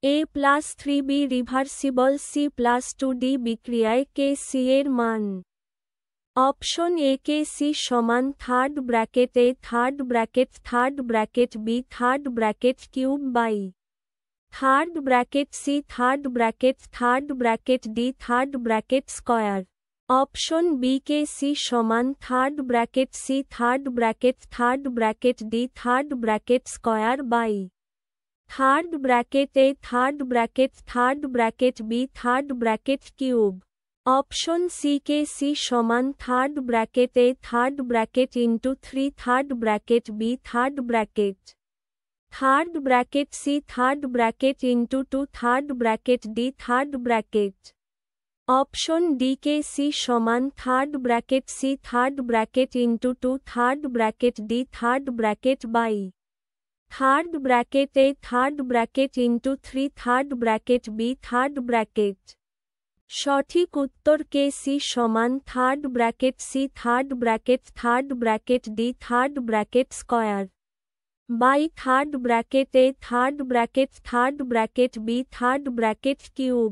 a+3b reversible c+2d বিক্রিয়ায় Kc এর মান। অপশন এ Kc সমান third bracket A third bracket B third bracket cube by third bracket C third bracket D third bracket square. Option B Kc সমান third bracket C third bracket D third bracket square by third bracket A third bracket B third bracket cube. Option C Kc সমান third bracket A third bracket into 3 third bracket B third bracket C third bracket into 2 third bracket D third bracket. Option D Kc সমান third bracket C third bracket into 2 third bracket D third bracket by third bracket A third bracket into 3 third bracket B third bracket. সঠিক উত্তর Kc সমান third bracket C third bracket D third bracket square by third bracket A third bracket B third bracket cube.